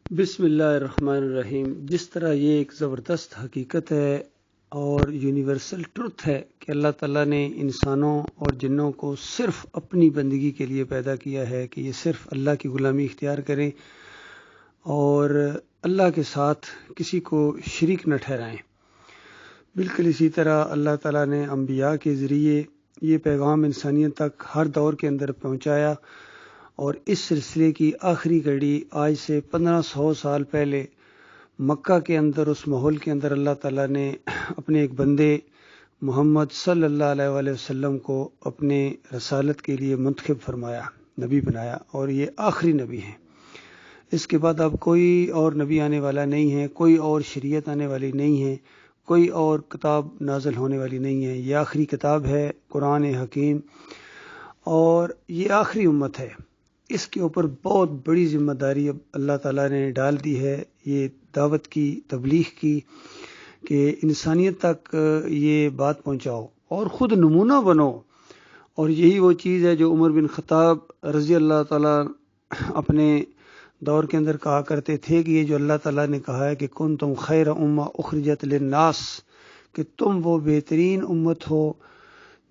بسم اللہ الرحمن الرحیم۔ جس طرح یہ ایک زبردست حقیقت ہے اور یونیورسل ٹروتھ ہے کہ اللہ تعالیٰ نے انسانوں اور جنوں کو صرف اپنی بندگی کے لیے پیدا کیا ہے کہ یہ صرف اللہ کی غلامی اختیار کریں اور اللہ کے ساتھ کسی کو شریک نہ ٹھہرائیں، بالکل اسی طرح اللہ تعالیٰ نے انبیاء کے ذریعے یہ پیغام انسانیت تک ہر دور کے اندر پہنچایا، اور اس سلسلے کی آخری کڑی آج سے 1500 سال پہلے مکہ کے اندر، اس ماحول کے اندر اللہ تعالیٰ نے اپنے ایک بندے محمد صلی اللہ علیہ وآلہ وسلم کو اپنے رسالت کے لیے منتخب فرمایا، نبی بنایا، اور یہ آخری نبی ہیں۔ اس کے بعد اب کوئی اور نبی آنے والا نہیں ہے، کوئی اور شریعت آنے والی نہیں ہے، کوئی اور کتاب نازل ہونے والی نہیں ہے۔ یہ آخری کتاب ہے قرآن حکیم، اور یہ آخری امت ہے۔ اس کے اوپر بہت بڑی ذمہ داری اب اللہ تعالیٰ نے ڈال دی ہے، یہ دعوت کی، تبلیغ کی، کہ انسانیت تک یہ بات پہنچاؤ اور خود نمونہ بنو۔ اور یہی وہ چیز ہے جو عمر بن خطاب رضی اللہ تعالیٰ اپنے دور کے اندر کہا کرتے تھے کہ یہ جو اللہ تعالیٰ نے کہا ہے کہ کنتم خیر امہ اخرجت للناس، کہ تم وہ بہترین امت ہو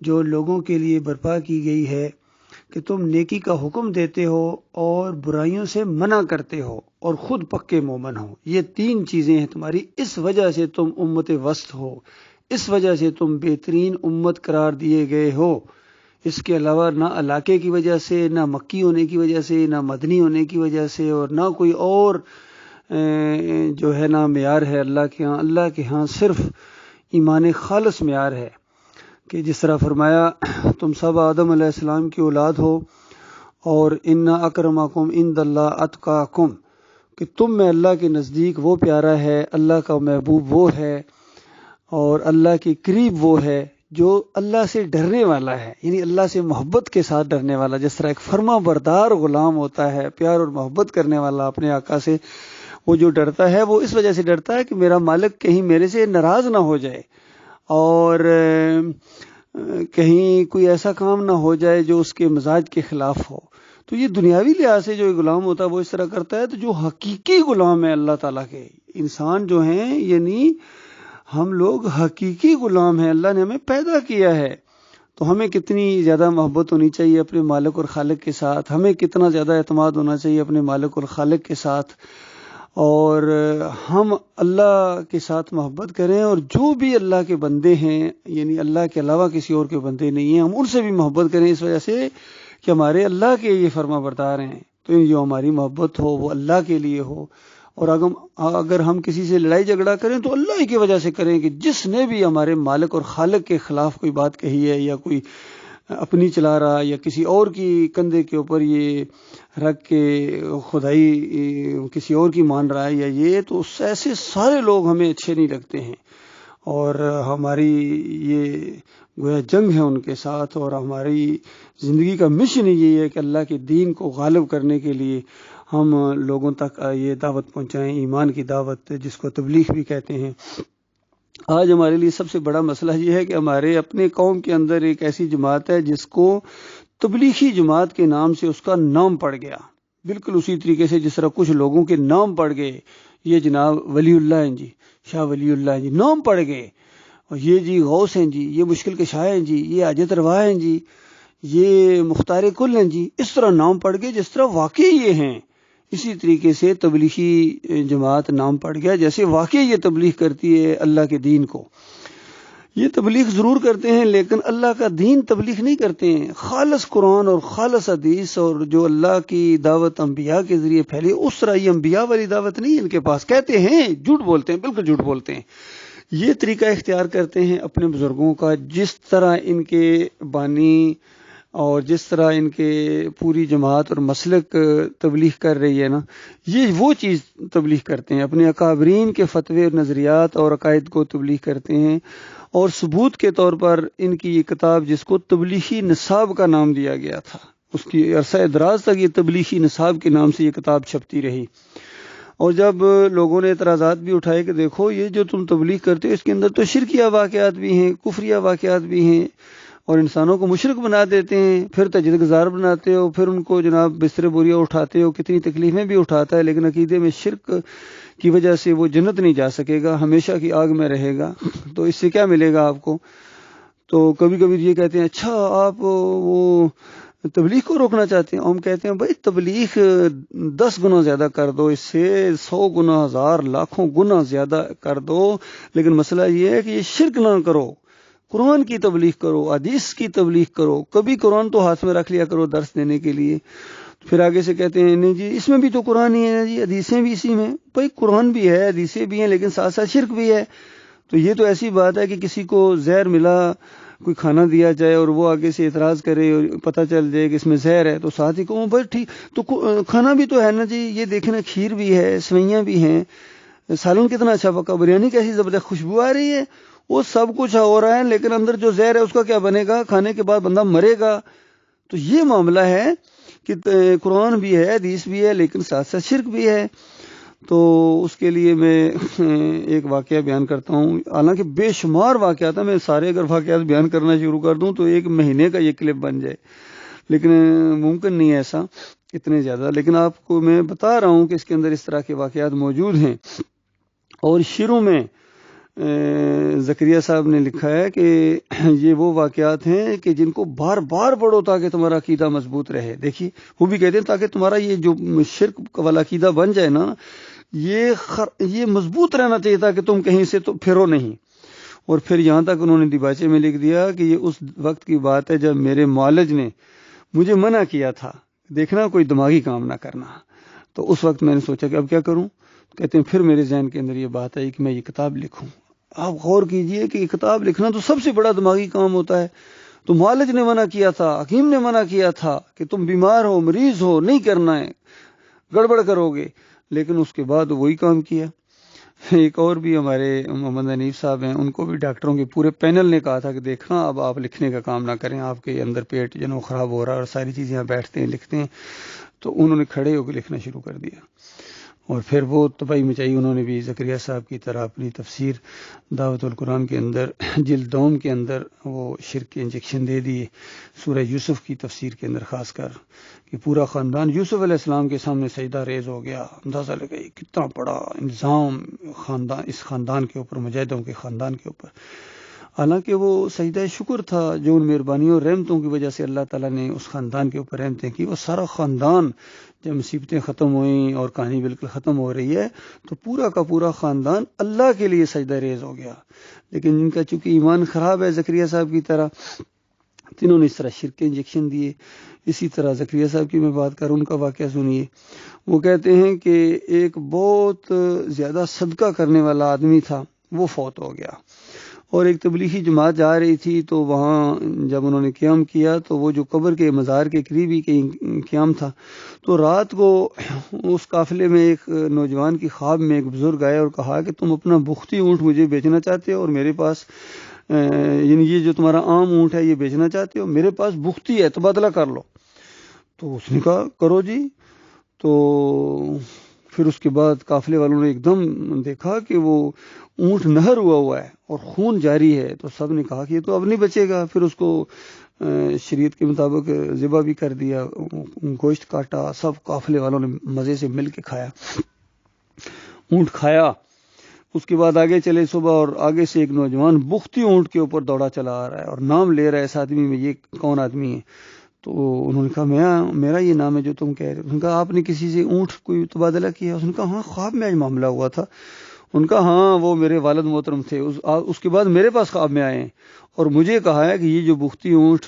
جو لوگوں کے لیے برپا کی گئی ہے، کہ تم نیکی کا حکم دیتے ہو اور برائیوں سے منع کرتے ہو اور خود پکے مومن ہو۔ یہ تین چیزیں ہیں تمہاری، اس وجہ سے تم امت وسط ہو، اس وجہ سے تم بہترین امت قرار دیے گئے ہو۔ اس کے علاوہ نہ علاقے کی وجہ سے، نہ مکی ہونے کی وجہ سے، نہ مدنی ہونے کی وجہ سے، اور نہ کوئی اور جو ہے نا معیار ہے اللہ کے ہاں۔ اللہ کے ہاں صرف ایمان خالص معیار ہے، کہ جس طرح فرمایا تم سب آدم علیہ السلام کی اولاد ہو، اور ان اکرمکم عند اللہ اتقاکم، کہ تم میں اللہ کے نزدیک وہ پیارا ہے، اللہ کا محبوب وہ ہے، اور اللہ کے قریب وہ ہے جو اللہ سے ڈرنے والا ہے، یعنی اللہ سے محبت کے ساتھ ڈرنے والا۔ جس طرح ایک فرما بردار غلام ہوتا ہے، پیار اور محبت کرنے والا اپنے آقا سے، وہ جو ڈرتا ہے وہ اس وجہ سے ڈرتا ہے کہ میرا مالک کہیں میرے سے ناراض نہ ہو جائے، اور کہیں کوئی ایسا کام نہ ہو جائے جو اس کے مزاج کے خلاف ہو۔ تو یہ دنیاوی لحاظ سے جو غلام ہوتا ہے وہ اس طرح کرتا ہے۔ تو جو حقیقی غلام ہے اللہ تعالیٰ کے، انسان جو ہیں، یعنی ہم لوگ حقیقی غلام ہیں، اللہ نے ہمیں پیدا کیا ہے، تو ہمیں کتنی زیادہ محبت ہونی چاہیے اپنے مالک اور خالق کے ساتھ، ہمیں کتنا زیادہ اعتماد ہونا چاہیے اپنے مالک اور خالق کے ساتھ، اور ہم اللہ کے ساتھ محبت کریں، اور جو بھی اللہ کے بندے ہیں، یعنی اللہ کے علاوہ کسی اور کے بندے نہیں ہیں، ہم ان سے بھی محبت کریں، اس وجہ سے کہ ہمارے اللہ کے یہ فرما بردار ہیں۔ تو جو ہماری محبت ہو وہ اللہ کے لیے ہو، اور اگر ہم کسی سے لڑائی جھگڑا کریں تو اللہ ہی کی وجہ سے کریں، کہ جس نے بھی ہمارے مالک اور خالق کے خلاف کوئی بات کہی ہے، یا کوئی اپنی چلا رہا، یا کسی اور کی کندھے کے اوپر یہ رکھ کے خدائی کسی اور کی مان رہا ہے، یا یہ، تو ایسے سارے لوگ ہمیں اچھے نہیں لگتے ہیں، اور ہماری یہ گویا جنگ ہے ان کے ساتھ، اور ہماری زندگی کا مشن یہی ہے کہ اللہ کے دین کو غالب کرنے کے لیے ہم لوگوں تک یہ دعوت پہنچائیں، ایمان کی دعوت، جس کو تبلیغ بھی کہتے ہیں۔ آج ہمارے لیے سب سے بڑا مسئلہ یہ ہے کہ ہمارے اپنے قوم کے اندر ایک ایسی جماعت ہے جس کو تبلیغی جماعت کے نام سے اس کا نام پڑ گیا، بالکل اسی طریقے سے جس طرح کچھ لوگوں کے نام پڑ گئے، یہ جناب ولی اللہ ہیں جی، شاہ ولی اللہ ہیں جی، نام پڑ گئے، اور یہ جی غوث ہیں جی، یہ مشکل کشا ہیں جی، یہ حاجت روا ہیں جی، یہ مختار کل ہیں جی، اس طرح نام پڑ گئے جس طرح واقعی یہ ہیں۔ اسی طریقے سے تبلیغی جماعت نام پڑ گیا جیسے واقعی یہ تبلیغ کرتی ہے اللہ کے دین کو۔ یہ تبلیغ ضرور کرتے ہیں لیکن اللہ کا دین تبلیغ نہیں کرتے ہیں۔ خالص قرآن اور خالص حدیث اور جو اللہ کی دعوت انبیاء کے ذریعے پھیلی، اس طرح یہ انبیاء والی دعوت نہیں ان کے پاس۔ کہتے ہیں، جھوٹ بولتے ہیں، بالکل جھوٹ بولتے ہیں۔ یہ طریقہ اختیار کرتے ہیں اپنے بزرگوں کا، جس طرح ان کے بانی اور جس طرح ان کے پوری جماعت اور مسلک تبلیغ کر رہی ہے نا، یہ وہ چیز تبلیغ کرتے ہیں، اپنے اکابرین کے فتوے اور نظریات اور عقائد کو تبلیغ کرتے ہیں۔ اور ثبوت کے طور پر ان کی یہ کتاب، جس کو تبلیغی نصاب کا نام دیا گیا تھا، اس کی عرصہ دراز تک یہ تبلیغی نصاب کے نام سے یہ کتاب چھپتی رہی۔ اور جب لوگوں نے اعتراضات بھی اٹھائے کہ دیکھو یہ جو تم تبلیغ کرتے ہو اس کے اندر تو شرکیہ واقعات بھی ہیں، کفریہ واقعات بھی ہیں، اور انسانوں کو مشرک بنا دیتے ہیں، پھر تجدید گزار بناتے ہو، پھر ان کو جناب بستر بوریاں اٹھاتے ہو، کتنی تکلیفیں بھی اٹھاتا ہے، لیکن عقیدے میں شرک کی وجہ سے وہ جنت نہیں جا سکے گا، ہمیشہ کی آگ میں رہے گا۔ تو اس سے کیا ملے گا آپ کو؟ تو کبھی کبھی یہ کہتے ہیں اچھا آپ وہ تبلیغ کو روکنا چاہتے ہیں، ہم کہتے ہیں بھائی تبلیغ 10 گنا زیادہ کر دو، اس سے 100 گنا 1000 لاکھوں گنا زیادہ کر دو، لیکن مسئلہ یہ ہے کہ یہ شرک نہ کرو، قرآن کی تبلیغ کرو، حدیث کی تبلیغ کرو، کبھی قرآن تو ہاتھ میں رکھ لیا کرو درس دینے کے لیے۔ پھر آگے سے کہتے ہیں نہیں جی اس میں بھی تو قرآن ہی ہے جی، حدیثیں بھی اسی میں، بھائی قرآن بھی ہے حدیثیں بھی ہیں لیکن ساتھ ساتھ شرک بھی ہے۔ تو یہ تو ایسی بات ہے کہ کسی کو زہر ملا، کوئی کھانا دیا جائے اور وہ آگے سے اعتراض کرے اور پتہ چل جائے کہ اس میں زہر ہے، تو ساتھ ہی کہوں بھائی ٹھیک تو کھانا بھی تو ہے نا جی، یہ دیکھنا کھیر بھی ہے، سوئیاں بھی ہیں، سالن کتنا اچھا پکا، بریانی کیسی زبردست خوشبو آ رہی ہے، وہ سب کچھ ہو رہا ہے لیکن اندر جو زہر ہے اس کا کیا بنے گا؟ کھانے کے بعد بندہ مرے گا۔ تو یہ معاملہ ہے کہ قرآن بھی ہے، حدیث بھی ہے، لیکن ساتھ ساتھ شرک بھی ہے۔ تو اس کے لیے میں ایک واقعہ بیان کرتا ہوں، حالانکہ بے شمار واقعات ہیں، میں سارے اگر واقعات بیان کرنا شروع کر دوں تو 1 مہینے کا یہ کلپ بن جائے، لیکن ممکن نہیں ہے ایسا اتنے زیادہ، لیکن آپ کو میں بتا رہا ہوں کہ اس کے اندر اس طرح کے واقعات موجود ہیں۔ اور شروع میں زکریا صاحب نے لکھا ہے کہ یہ وہ واقعات ہیں کہ جن کو بار بار پڑھو تاکہ تمہارا عقیدہ مضبوط رہے۔ دیکھیے وہ بھی کہتے ہیں تاکہ تمہارا یہ جو شرک والا عقیدہ بن جائے نا، یہ مضبوط رہنا چاہیے تاکہ تم کہیں سے تو پھرو نہیں۔ اور پھر یہاں تک انہوں نے دیباچے میں لکھ دیا کہ یہ اس وقت کی بات ہے جب میرے معالج نے مجھے منع کیا تھا، دیکھنا کوئی دماغی کام نہ کرنا۔ تو اس وقت میں نے سوچا کہ اب کیا کروں؟ کہتے ہیں پھر میرے ذہن کے اندر یہ بات آئی کہ میں یہ کتاب لکھوں۔ آپ غور کیجئے کہ کتاب لکھنا تو سب سے بڑا دماغی کام ہوتا ہے۔ تو معالج نے منع کیا تھا، حکیم نے منع کیا تھا کہ تم بیمار ہو، مریض ہو، نہیں کرنا ہے، گڑبڑ کرو گے، لیکن اس کے بعد وہی کام کیا۔ ایک اور بھی ہمارے محمد حنیف صاحب ہیں، ان کو بھی ڈاکٹروں کے پورے پینل نے کہا تھا کہ دیکھنا اب آپ لکھنے کا کام نہ کریں، آپ کے اندر پیٹ خراب ہو رہا ہے اور ساری چیزیں بیٹھتے ہیں لکھتے ہیں۔ تو انہوں نے کھڑے ہو کے لکھنا شروع کر دیا اور پھر وہ تباہی مچائی۔ انہوں نے بھی زکریا صاحب کی طرح اپنی تفسیر دعوت القرآن کے اندر جلد دوم کے اندر وہ شرک کے انجیکشن دے دیے، سورہ یوسف کی تفسیر کے اندر خاص کر، کہ پورا خاندان یوسف علیہ السلام کے سامنے سجدہ ریز ہو گیا۔ اندازہ لگائی کتنا بڑا الزام اس خاندان کے اوپر، مجاہدوں کے خاندان کے اوپر، حالانکہ وہ سجدہ شکر تھا جو ان مہربانیوں اور رحمتوں کی وجہ سے اللہ تعالیٰ نے اس خاندان کے اوپر رحمتیں کی۔ وہ سارا خاندان جب مصیبتیں ختم ہوئیں اور کہانی بالکل ختم ہو رہی ہے تو پورا کا پورا خاندان اللہ کے لیے سجدہ ریز ہو گیا۔ لیکن جن کا چونکہ ایمان خراب ہے زکریا صاحب کی طرح، جنہوں نے اس طرح شرک کے انجیکشن دیے۔ اسی طرح زکریا صاحب کی میں بات کروں، ان کا واقعہ سنیے۔ وہ کہتے ہیں کہ ایک بہت زیادہ صدقہ کرنے والا آدمی تھا، وہ فوت ہو گیا، اور ایک تبلیغی جماعت جا رہی تھی، تو وہاں جب انہوں نے قیام کیا تو وہ جو قبر کے مزار کے قریب ہی قیام تھا، تو رات کو اس قافلے میں ایک نوجوان کی خواب میں ایک بزرگ آئے اور کہا کہ تم اپنا بختی اونٹ مجھے بیچنا چاہتے ہو اور میرے پاس یعنی یہ جو تمہارا عام اونٹ ہے یہ بیچنا چاہتے ہو، میرے پاس بختی ہے، تبادلہ کر لو۔ تو اس نے کہا کرو جی۔ تو پھر اس کے بعد قافلے والوں نے ایک دم دیکھا کہ وہ اونٹ نہر ہوا ہے اور خون جاری ہے، تو سب نے کہا کہ یہ تو اب نہیں بچے گا۔ پھر اس کو شریعت کے مطابق ذبح بھی کر دیا، گوشت کاٹا، سب قافلے والوں نے مزے سے مل کے کھایا، اونٹ کھایا۔ اس کے بعد آگے چلے صبح، اور آگے سے ایک نوجوان بختی اونٹ کے اوپر دوڑا چلا آ رہا ہے اور نام لے رہا ہے اس آدمی میں، یہ کون آدمی ہے؟ تو انہوں نے کہا میرا یہ نام ہے جو تم کہہ رہے ہو۔ انہوں نے کہا آپ نے کسی سے اونٹ کوئی تبادلہ کیا؟ اس نے کہا ہاں خواب میں آج معاملہ ہوا تھا۔ ان کا ہاں وہ میرے والد محترم تھے، اس کے بعد میرے پاس خواب میں آئے ہیں اور مجھے کہا ہے کہ یہ جو بختی اونٹ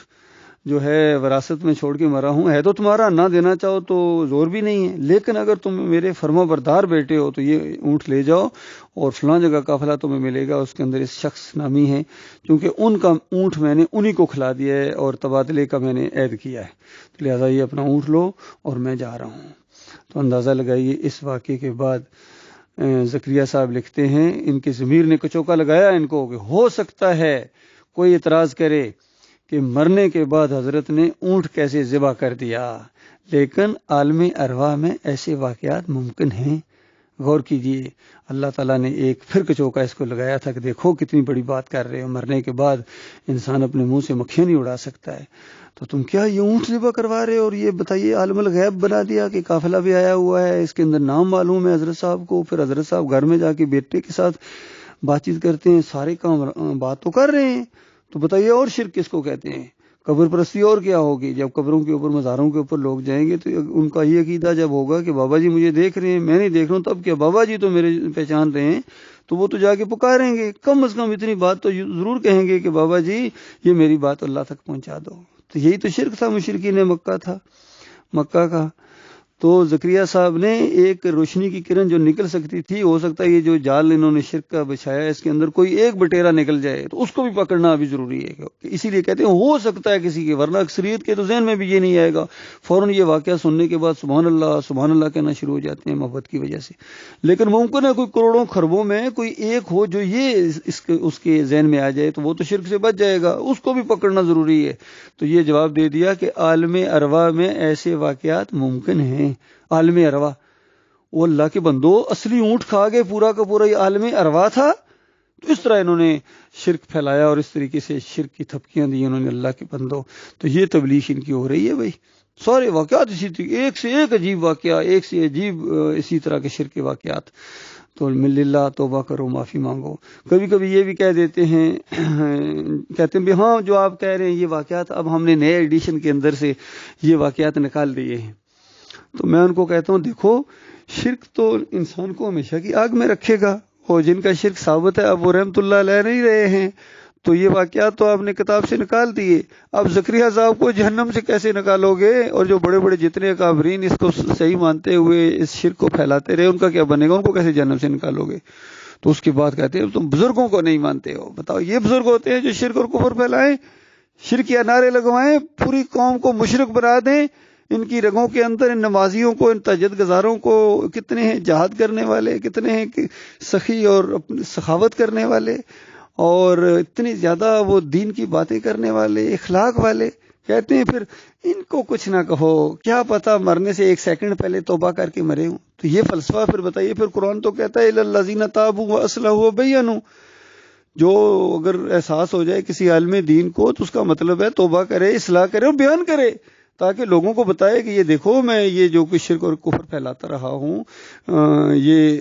جو ہے وراثت میں چھوڑ کے مرا ہوں ہے تو تمہارا، نہ دینا چاہو تو زور بھی نہیں ہے، لیکن اگر تم میرے فرما بردار بیٹے ہو تو یہ اونٹ لے جاؤ اور فلاں جگہ قافلہ تمہیں ملے گا، اس کے اندر اس شخص نامی ہے، کیونکہ ان کا اونٹ میں نے انہی کو کھلا دیا ہے اور تبادلے کا میں نے عہد کیا ہے، لہٰذا یہ اپنا اونٹ لو اور میں جا رہا ہوں۔ تو اندازہ لگائیے اس واقعے کے بعد زکریا صاحب لکھتے ہیں ان کے ضمیر نے کچوکا لگایا ان کو کہ ہو سکتا ہے کوئی اعتراض کرے کہ مرنے کے بعد حضرت نے اونٹ کیسے ذبح کر دیا، لیکن عالم ارواح میں ایسے واقعات ممکن ہیں، غور کیجئے، اللہ تعالیٰ نے ایک پھر کچوکا اس کو لگایا تھا کہ دیکھو کتنی بڑی بات کر رہے ہو، مرنے کے بعد انسان اپنے منہ سے مکھیاں نہیں اڑا سکتا ہے، تو تم کیا یہ اونٹ ذبح کروا رہے ہو اور یہ بتائیے عالم الغیب بنا دیا کہ قافلہ بھی آیا ہوا ہے، اس کے اندر نام معلوم ہے حضرت صاحب کو، پھر حضرت صاحب گھر میں جا کے بیٹے کے ساتھ بات چیت کرتے ہیں، سارے کام بات تو کر رہے ہیں، تو بتائیے اور شرک کس کو کہتے ہیں؟ قبر پرستی اور کیا ہوگی؟ جب قبروں کے اوپر مزاروں کے اوپر لوگ جائیں گے تو ان کا یہ عقیدہ جب ہوگا کہ بابا جی مجھے دیکھ رہے ہیں، میں نہیں دیکھ رہا ہوں، تب کیا بابا جی تو میرے پہچان رہے ہیں، تو وہ تو جا کے پکاریں گے، کم از کم اتنی بات تو ضرور کہیں گے کہ بابا جی یہ میری بات اللہ تک پہنچا دو۔ تو یہی تو شرک تھا مشرکین مکہ کا۔ تو زکریا صاحب نے ایک روشنی کی کرن جو نکل سکتی تھی، ہو سکتا ہے یہ جو جال انہوں نے شرک کا بچھایا اس کے اندر کوئی ایک بٹیرا نکل جائے تو اس کو بھی پکڑنا ابھی ضروری ہے، اسی لیے کہتے ہیں ہو سکتا ہے کسی کے، ورنہ اکثریت کے تو ذہن میں بھی یہ نہیں آئے گا، فوراً یہ واقعہ سننے کے بعد سبحان اللہ کہنا شروع ہو جاتے ہیں محبت کی وجہ سے۔ لیکن ممکن ہے کوئی کروڑوں خربوں میں کوئی ایک ہو جو یہ اس کے ذہن میں آ جائے تو وہ تو شرک سے بچ جائے گا، اس کو بھی پکڑنا ضروری ہے۔ تو یہ جواب دے دیا کہ عالم ارواح میں ایسے واقعات ممکن ہیں۔ عالم ارواح، وہ اللہ کے بندو اصلی اونٹ کھا گئے پورا کا پورا، یہ عالم ارواح تھا؟ تو اس طرح انہوں نے شرک پھیلایا اور اس طریقے سے شرک کی تھپکیاں دی انہوں نے اللہ کے بندو۔ تو یہ تبلیغ ان کی ہو رہی ہے بھائی، سارے واقعات اسی طریقے، ایک سے ایک عجیب واقعہ، ایک سے عجیب اسی طرح کے شرک کے واقعات۔ تو مل اللہ، توبہ کرو، معافی مانگو۔ کبھی کبھی یہ بھی کہہ دیتے ہیں، کہتے ہیں ہاں جو آپ کہہ رہے ہیں یہ واقعات اب ہم نے نئے ایڈیشن کے اندر سے یہ واقعات نکال دیے ہیں۔ تو میں ان کو کہتا ہوں دیکھو شرک تو انسان کو ہمیشہ کی آگ میں رکھے گا، اور جن کا شرک ثابت ہے اب وہ رحمت اللہ علیہ نہیں رہے ہیں، تو یہ واقعات تو آپ نے کتاب سے نکال دیے، اب زکریا صاحب کو جہنم سے کیسے نکالو گے؟ اور جو بڑے بڑے جتنے اکابرین اس کو صحیح مانتے ہوئے اس شرک کو پھیلاتے رہے ان کا کیا بنے گا؟ ان کو کیسے جہنم سے نکالو گے؟ تو اس کے بعد کہتے ہیں تم بزرگوں کو نہیں مانتے ہو۔ بتاؤ یہ بزرگ ہوتے ہیں جو شرک اور کفر پھیلائیں، شرک یا نعرے لگوائیں، پوری قوم کو مشرک بنا دیں؟ ان کی رگوں کے اندر ان نمازیوں کو، ان تہجد گزاروں کو کتنے ہیں جہاد کرنے والے، کتنے ہیں سخی اور سخاوت کرنے والے، اور اتنی زیادہ وہ دین کی باتیں کرنے والے، اخلاق والے، کہتے ہیں پھر ان کو کچھ نہ کہو، کیا پتا مرنے سے ایک سیکنڈ پہلے توبہ کر کے مرے ہوں۔ تو یہ فلسفہ پھر بتائیے، پھر قرآن تو کہتا ہے الذین تابوا واصلحوا وبینوا، جو اگر احساس ہو جائے کسی عالم دین کو تو اس کا مطلب ہے توبہ کرے، اصلاح کرے اور بیان کرے، تاکہ لوگوں کو بتائے کہ یہ دیکھو میں یہ جو کچھ شرک اور کفر پھیلاتا رہا ہوں، یہ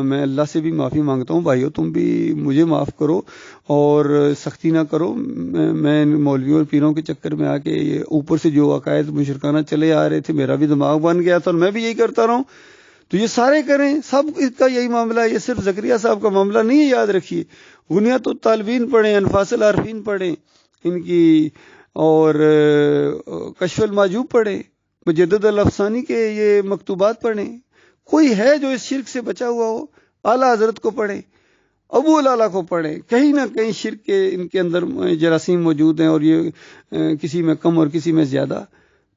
میں اللہ سے بھی معافی مانگتا ہوں، بھائیو تم بھی مجھے معاف کرو اور سختی نہ کرو، میں مولویوں اور پیروں کے چکر میں آ کے یہ اوپر سے جو عقائد مشرکانہ چلے آ رہے تھے میرا بھی دماغ بن گیا تھا اور میں بھی یہی کرتا رہا ہوں، تو یہ سارے کریں، سب کا یہی معاملہ ہے، یہ صرف زکریا صاحب کا معاملہ نہیں ہے، یاد رکھیے۔ غنیت الطالبین پڑھیں، انفاس العارفین پڑھیں ان کی، اور کشف المحجوب پڑھیں، مجدد الافسانی کے یہ مکتوبات پڑھیں، کوئی ہے جو اس شرک سے بچا ہوا ہو، اعلیٰ حضرت کو پڑھیں، ابو العلا کو پڑھیں، کہیں نہ کہیں شرک کے ان کے اندر جراثیم موجود ہیں، اور یہ کسی میں کم اور کسی میں زیادہ۔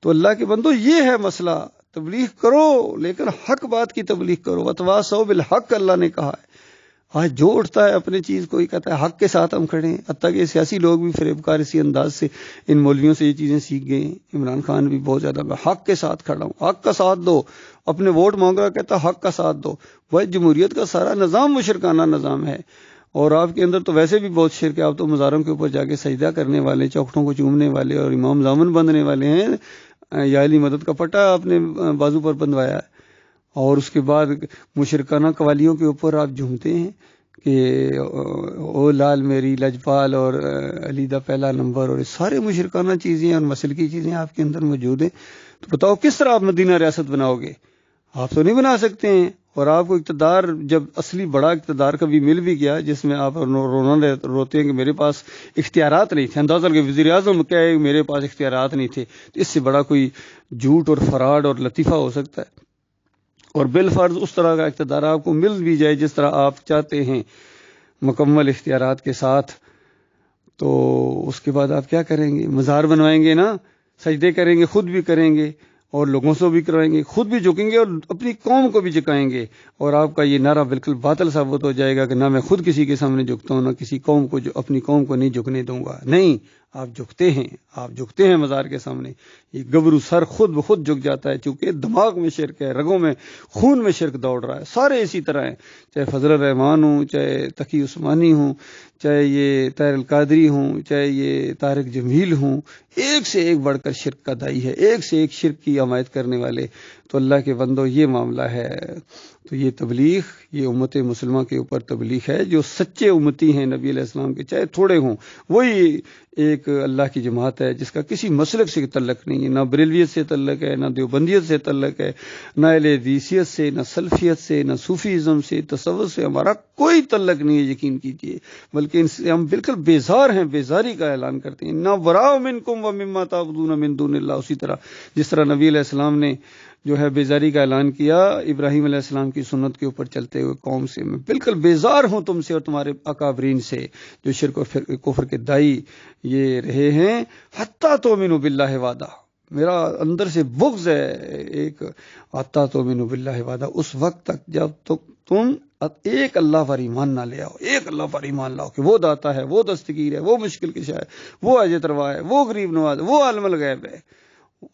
تو اللہ کے بندو یہ ہے مسئلہ، تبلیغ کرو لیکن حق بات کی تبلیغ کرو، وتواصوا بالحق اللہ نے کہا ہے۔ آج جو اٹھتا ہے اپنی چیز کو ہی کہتا ہے حق کے ساتھ ہم کھڑے ہیں، حتیٰ کہ سیاسی لوگ بھی فریبکار اسی انداز سے ان مولویوں سے یہ چیزیں سیکھ گئے ہیں۔ عمران خان بھی بہت زیادہ میں حق کے ساتھ کھڑا ہوں، حق کا ساتھ دو، اپنے ووٹ مانگ رہا کہتا حق کا ساتھ دو۔ وہ جمہوریت کا سارا نظام مشرکانہ نظام ہے، اور آپ کے اندر تو ویسے بھی بہت شرک ہے، آپ تو مزاروں کے اوپر جا کے سجدہ کرنے والے، چوکھٹوں کو چومنے والے اور امام ضامن بندھنے والے ہیں، یا علی مدد کا پٹا اپنے بازو پر بندھوایا ہے، اور اس کے بعد مشرکانہ قوالیوں کے اوپر آپ جھومتے ہیں کہ او لال میری لجپال اور علی دا پہلا نمبر، اور سارے مشرکانہ چیزیں اور مسل کی چیزیں آپ کے اندر موجود ہیں۔ تو بتاؤ کس طرح آپ مدینہ ریاست بناؤ گے؟ آپ تو نہیں بنا سکتے ہیں، اور آپ کو اقتدار جب اصلی بڑا اقتدار کبھی مل بھی گیا جس میں آپ رونا روتے ہیں کہ میرے پاس اختیارات نہیں تھے، اندازہ کہ وزیر اعظم کہے میرے پاس اختیارات نہیں تھے، تو اس سے بڑا کوئی جھوٹ اور فراڈ اور لطیفہ ہو سکتا ہے؟ اور بالفرض اس طرح کا اقتدار آپ کو مل بھی جائے جس طرح آپ چاہتے ہیں مکمل اختیارات کے ساتھ، تو اس کے بعد آپ کیا کریں گے؟ مزار بنوائیں گے نا، سجدے کریں گے، خود بھی کریں گے اور لوگوں سے بھی کروائیں گے، خود بھی جھکیں گے اور اپنی قوم کو بھی جھکائیں گے، اور آپ کا یہ نعرہ بالکل باطل ثابت ہو جائے گا کہ نہ میں خود کسی کے سامنے جھکتا ہوں، نہ کسی قوم کو، جو اپنی قوم کو نہیں جھکنے دوں گا۔ نہیں، آپ جھکتے ہیں مزار کے سامنے. یہ گبرو سر خود بخود جھک جاتا ہے، چونکہ دماغ میں شرک ہے، رگوں میں خون میں شرک دوڑ رہا ہے. سارے اسی طرح ہیں، چاہے فضل الرحمان ہوں، چاہے تقی عثمانی ہوں، چاہے یہ طاہر القادری ہوں، چاہے یہ طارق جمیل ہوں، ایک سے ایک بڑھ کر شرک کا دائی ہے، ایک سے ایک شرک کی حمایت کرنے والے. تو اللہ کے بندو یہ معاملہ ہے. تو یہ تبلیغ، یہ امت مسلمہ کے اوپر تبلیغ ہے. جو سچے امتی ہیں نبی علیہ السلام کے، چاہے تھوڑے ہوں، وہی ایک اللہ کی جماعت ہے جس کا کسی مسلک سے تعلق نہیں ہے، نہ بریلویت سے تعلق ہے، نہ دیوبندیت سے تعلق ہے، نہ اہل حدیثیت سے، نہ سلفیت سے، نہ صوفیزم سے، تصوف سے ہمارا کوئی تعلق نہیں ہے، یقین کیجئے. بلکہ ان سے ہم بالکل بیزار ہیں، بیزاری کا اعلان کرتے ہیں. نہ براء منکم ومما تعبدون من دون اللہ. اسی طرح جس طرح نبی علیہ السلام نے جو ہے بیزاری کا اعلان کیا ابراہیم علیہ السلام کی سنت کے اوپر چلتے ہوئے قوم سے، میں بالکل بیزار ہوں تم سے اور تمہارے اکابرین سے جو شرک و کفر کے دائی یہ رہے ہیں. حتی تؤمنوا باللہ وحدہ، میرا اندر سے بغض ہے ایک. حتی تؤمنوا باللہ وحدہ، اس وقت تک جب تم ایک اللہ پر ایمان نہ لے آؤ، ایک اللہ پر ایمان لاؤ کہ وہ داتا ہے، وہ دستگیر ہے، وہ مشکل کشا ہے، وہ اجر روا ہے، وہ غریب نواز ہے، وہ عالم الغیب ہے،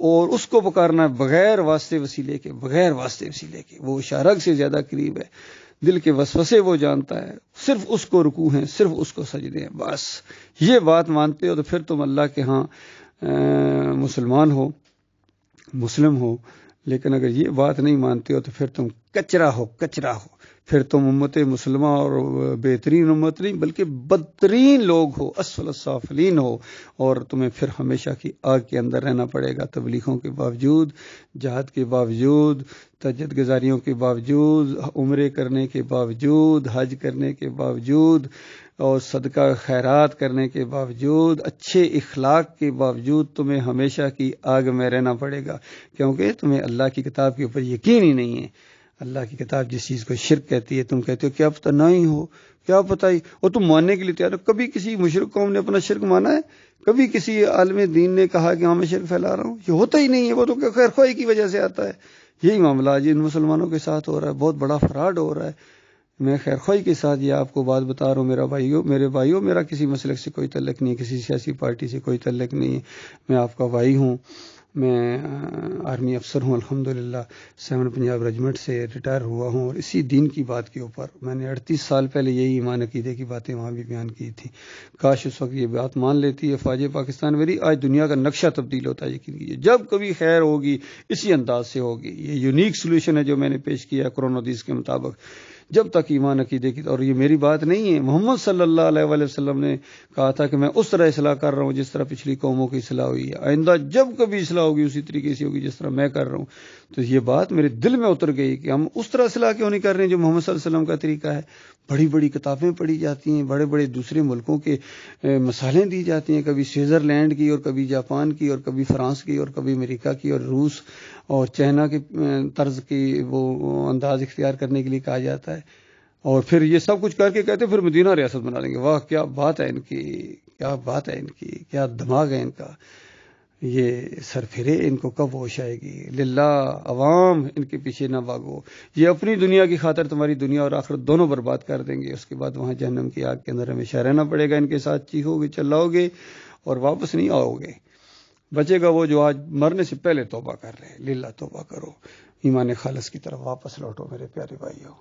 اور اس کو پکارنا ہے بغیر واسطے وسیلے کے، بغیر واسطے وسیلے کے. وہ شارک سے زیادہ قریب ہے، دل کے وسوسے وہ جانتا ہے، صرف اس کو رکوع ہیں، صرف اس کو سجدے ہیں. بس یہ بات مانتے ہو تو پھر تم اللہ کے ہاں مسلمان ہو، مسلم ہو. لیکن اگر یہ بات نہیں مانتے ہو تو پھر تم کچرا ہو، کچرا ہو. پھر تم امت مسلمہ اور بہترین امت نہیں بلکہ بدترین لوگ ہو، اسفل السافلین ہو، اور تمہیں پھر ہمیشہ کی آگ کے اندر رہنا پڑے گا. تبلیغوں کے باوجود، جہاد کے باوجود، تہجد گزاریوں کے باوجود، عمرے کرنے کے باوجود، حج کرنے کے باوجود، اور صدقہ خیرات کرنے کے باوجود، اچھے اخلاق کے باوجود تمہیں ہمیشہ کی آگ میں رہنا پڑے گا، کیونکہ تمہیں اللہ کی کتاب کے اوپر یقین ہی نہیں ہے. اللہ کی کتاب جس چیز کو شرک کہتی ہے، تم کہتے ہو کیا پتہ نہ ہی ہو، کیا پتہ ہی، اور تم ماننے کے لیے تیار ہو. کبھی کسی مشرک قوم نے اپنا شرک مانا ہے؟ کبھی کسی عالم دین نے کہا کہ ہاں میں شرک پھیلا رہا ہوں؟ یہ ہوتا ہی نہیں ہے، وہ تو خیر خواہی کی وجہ سے آتا ہے. یہی معاملہ آج ان مسلمانوں کے ساتھ ہو رہا ہے، بہت بڑا فراڈ ہو رہا ہے. میں خیر خواہی کے ساتھ یہ آپ کو بات بتا رہا ہوں. میرے بھائیوں، میرا کسی مسلک سے کوئی تعلق نہیں ہے، کسی سیاسی پارٹی سے کوئی تعلق نہیں ہے. میں آپ کا بھائی ہوں، میں آرمی افسر ہوں الحمدللہ. 7 پنجاب ریجمنٹ سے ریٹائر ہوا ہوں، اور اسی دین کی بات کے اوپر میں نے 38 سال پہلے یہی ایمان عقیدے کی باتیں وہاں بھی بیان کی تھی. کاش اس وقت یہ بات مان لیتی ہے فوج پاکستان میری. آج دنیا کا نقشہ تبدیل ہوتا ہے، یقین کیجیے. جب کبھی خیر ہوگی اسی انداز سے ہوگی. یہ یونیک سولوشن ہے جو میں نے پیش کیا قرآن و حدیث کے مطابق. جب تک ایمان عقیدے کی، اور یہ میری بات نہیں ہے، محمد صلی اللہ علیہ وآلہ وسلم نے کہا تھا کہ میں اس طرح اصلاح کر رہا ہوں جس طرح پچھلی قوموں کی اصلاح ہوئی ہے. آئندہ جب کبھی اصلاح ہوگی اسی طریقے سے ہوگی جس طرح میں کر رہا ہوں. تو یہ بات میرے دل میں اتر گئی کہ ہم اس طرح اصلاح کیوں نہیں کر رہے ہیں جو محمد صلی اللہ علیہ وسلم کا طریقہ ہے. بڑی بڑی کتابیں پڑھی جاتی ہیں، بڑے بڑے دوسرے ملکوں کے مثالیں دی جاتی ہیں، کبھی سوئٹزرلینڈ کی اور کبھی جاپان کی اور کبھی فرانس کی اور کبھی امریکہ کی اور روس اور چائنا کے طرز کی وہ انداز اختیار کرنے کے لیے کہا جاتا ہے. اور پھر یہ سب کچھ کر کے کہتے ہیں پھر مدینہ ریاست بنا لیں گے. واہ کیا بات ہے ان کی، کیا بات ہے ان کی، کیا دماغ ہے ان کا. یہ سر پھرے ان کو کب ہوش آئے گی. للہ عوام ان کے پیچھے نہ بھاگو. یہ اپنی دنیا کی خاطر تمہاری دنیا اور آخرت دونوں برباد کر دیں گے. اس کے بعد وہاں جہنم کی آگ کے اندر ہمیشہ رہنا پڑے گا. ان کے ساتھ چیخو گے، چلاؤ گے اور واپس نہیں آؤ گے. بچے گا وہ جو آج مرنے سے پہلے توبہ کر رہے. للہ توبہ کرو، ایمان خالص کی طرف واپس لوٹو میرے پیارے بھائیوں.